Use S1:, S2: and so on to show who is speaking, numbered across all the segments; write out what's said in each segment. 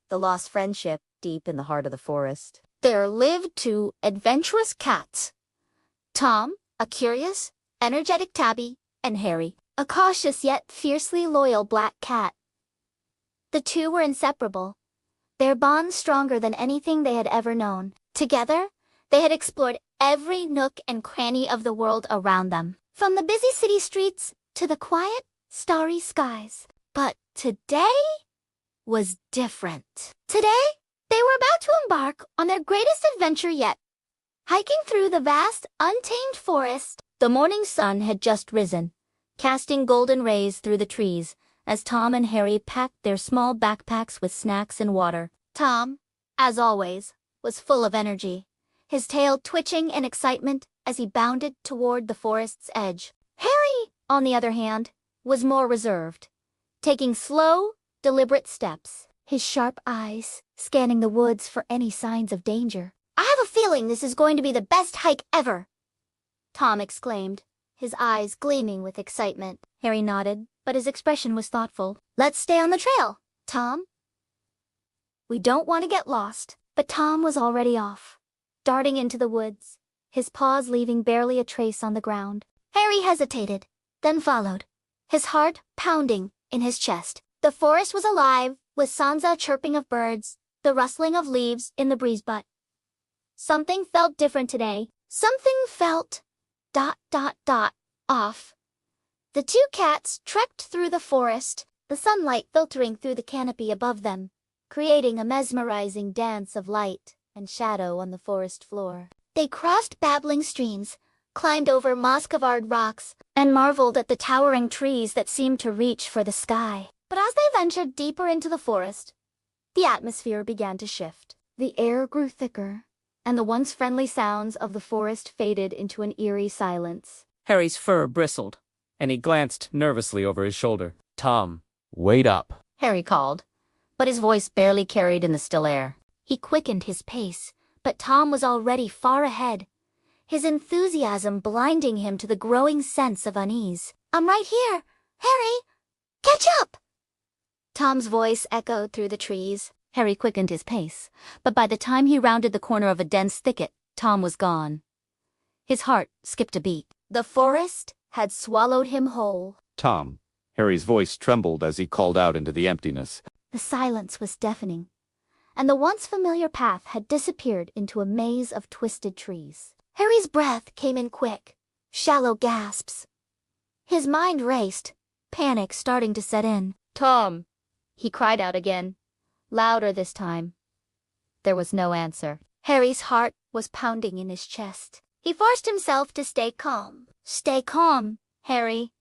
S1: the lost friendship deep in the heart of the forest.
S2: There lived two adventurous cats. Tom, a curious, energetic tabby, and Harry, a cautious yet fiercely loyal black cat. The two were inseparable, their bond stronger than anything they had ever known. Together, they had explored every nook and cranny of the world around them, from the busy city streets to the quiet, starry skies. But today was different. Today, they were about to embark on their greatest adventure yet. Hiking through the vast, untamed forest, the morning sun had just risen, casting golden rays through the trees as Tom and Harry packed their small backpacks with snacks and water. Tom, as always, was full of energy, his tail twitching in excitement as he bounded toward the forest's edge. Harry, on the other hand, was more reserved, taking slow, deliberate steps, his sharp eyes scanning the woods for any signs of danger. "I have a feeling this is going to be the best hike ever," Tom exclaimed, his eyes gleaming with excitement. Harry nodded, but his expression was thoughtful. "Let's stay on the trail, Tom. We don't want to get lost." But Tom was already off, darting into the woods, his paws leaving barely a trace on the ground. Harry hesitated, then followed, his heart pounding in his chest. The forest was alive with Sansa chirping of birds, the rustling of leaves in the breeze, but something felt different today. Something felt ... off. The two cats trekked through the forest, the sunlight filtering through the canopy above them, creating a mesmerizing dance of light and shadow on the forest floor. They crossed babbling streams, climbed over moss-covered rocks, and marveled at the towering trees that seemed to reach for the sky. But as they ventured deeper into the forest, the atmosphere began to shift. The air grew thicker, and the once friendly sounds of the forest faded into an eerie silence.
S3: Harry's fur bristled, and he glanced nervously over his shoulder. "Tom, wait up,"
S2: Harry called, but his voice barely carried in the still air. He quickened his pace, but Tom was already far ahead, his enthusiasm blinding him to the growing sense of unease. "I'm right here, Harry! Catch up!" Tom's voice echoed through the trees. Harry quickened his pace, but by the time he rounded the corner of a dense thicket, Tom was gone. His heart skipped a beat. The forest had swallowed him whole.
S4: "Tom." Harry's voice trembled as he called out into the emptiness.
S2: The silence was deafening, and the once familiar path had disappeared into a maze of twisted trees. Harry's breath came in quick, shallow gasps. His mind raced, panic starting to set in. "Tom!" he cried out again, louder this time. There was no answer. Harry's heart was pounding in his chest. He forced himself to stay calm. "Stay calm, Harry.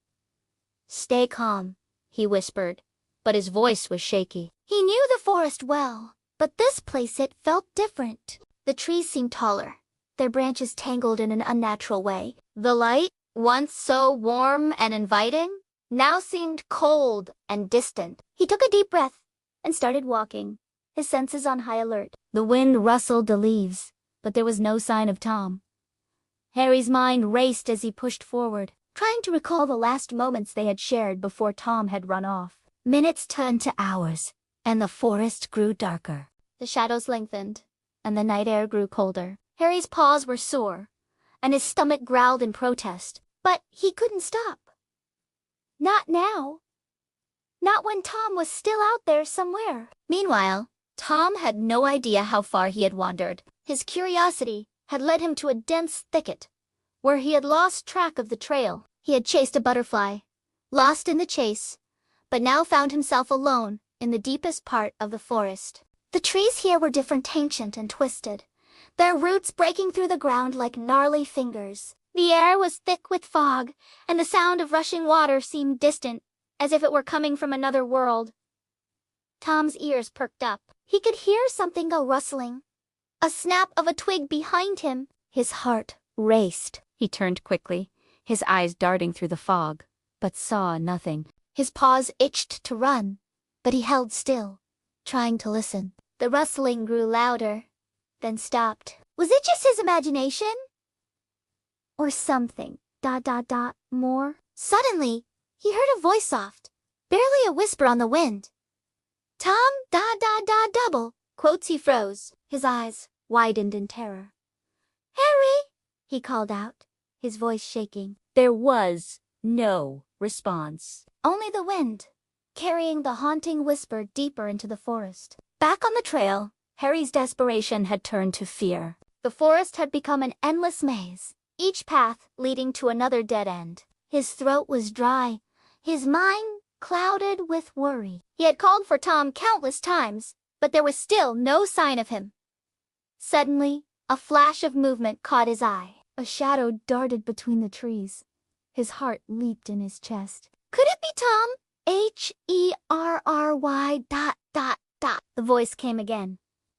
S2: Stay calm," he whispered, but his voice was shaky. He knew the forest well, but this place it felt different. The trees seemed taller, their branches tangled in an unnatural way. The light, once so warm and inviting, now seemed cold and distant. He took a deep breath and started walking, his senses on high alert. The wind rustled the leaves, but there was no sign of Tom. Harry's mind raced as he pushed forward, trying to recall the last moments they had shared before Tom had run off. Minutes turned to hours, and the forest grew darker. The shadows lengthened, and the night air grew colder. Harry's paws were sore, and his stomach growled in protest, but he couldn't stop. Not now. Not when Tom was still out there somewhere. Meanwhile, Tom had no idea how far he had wandered. His curiosity had led him to a dense thicket, where he had lost track of the trail. He had chased a butterfly, lost in the chase, but now found himself alone in the deepest part of the forest. The trees here were different, ancient and twisted, their roots breaking through the ground like gnarly fingers. The air was thick with fog, and the sound of rushing water seemed distant, as if it were coming from another world. Tom's ears perked up. He could hear something go rustling, a snap of a twig behind him. His heart raced. He turned quickly, his eyes darting through the fog, but saw nothing. His paws itched to run, but he held still, trying to listen. The rustling grew louder, then stopped. Was it just his imagination? Or something, more? Suddenly, he heard a voice soft, barely a whisper on the wind. Tom, double, quotes he froze. His eyes widened in terror. Harry, he called out, his voice shaking.
S1: There was no response.
S2: Only the wind, carrying the haunting whisper deeper into the forest. Back on the trail, Harry's desperation had turned to fear. The forest had become an endless maze, each path leading to another dead end. His throat was dry, his mind clouded with worry. He had called for Tom countless times, but there was still no sign of him. Suddenly, a flash of movement caught his eye. A shadow darted between the trees. His heart leaped in his chest. Could it be Tom? Herry ... ... The voice came again,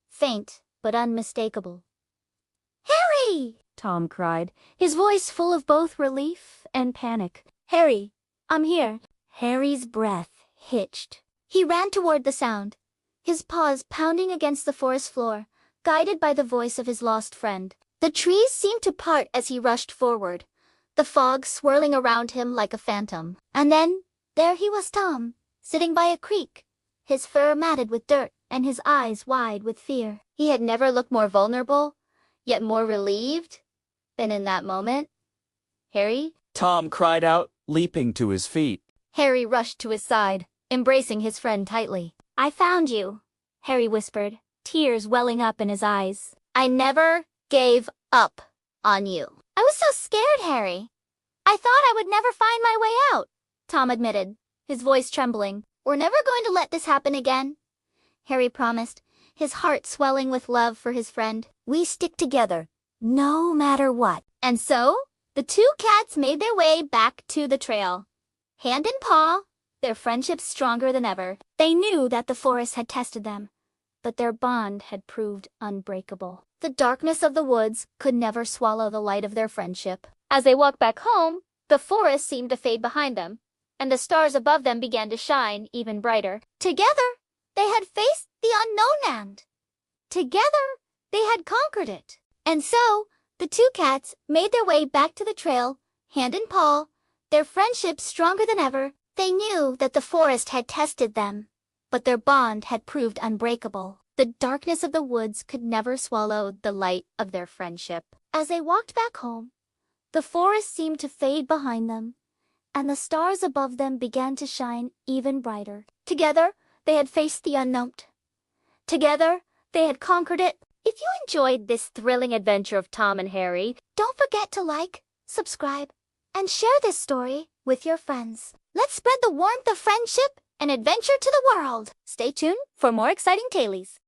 S2: faint but unmistakable. Harry!
S1: Tom cried.
S2: His voice full of both relief and panic. Harry, I'm here. Harry's breath hitched. He ran toward the sound, his paws pounding against the forest floor, guided by the voice of his lost friend. The trees seemed to part as he rushed forward, the fog swirling around him like a phantom. And then, there he was, Tom, sitting by a creek, his fur matted with dirt and his eyes wide with fear. He had never looked more vulnerable, yet more relieved, than in that moment. Harry?
S3: Tom cried out, leaping to his feet.
S2: Harry rushed to his side, embracing his friend tightly. I found you, Harry whispered, tears welling up in his eyes. I never gave up on you. I was so scared, Harry. I thought I would never find my way out, Tom admitted, his voice trembling. We're never going to let this happen again, Harry promised, his heart swelling with love for his friend.
S1: We stick together, no matter what.
S2: And so, the two cats made their way back to the trail. Hand in paw, their friendship stronger than ever. They knew that the forest had tested them, but their bond had proved unbreakable. The darkness of the woods could never swallow the light of their friendship. As they walked back home, the forest seemed to fade behind them, and the stars above them began to shine even brighter. Together, they had faced the unknown land. Together, they had conquered it. And so, the two cats made their way back to the trail, hand in paw, their friendship stronger than ever. They knew that the forest had tested them, but their bond had proved unbreakable. The darkness of the woods could never swallow the light of their friendship. As they walked back home, the forest seemed to fade behind them, and the stars above them began to shine even brighter. Together, they had faced the unknown. Together, they had conquered it. If you enjoyed this thrilling adventure of Tom and Harry, don't forget to like, subscribe, and share this story with your friends. Let's spread the warmth of friendship and adventure to the world. Stay tuned for more exciting tales.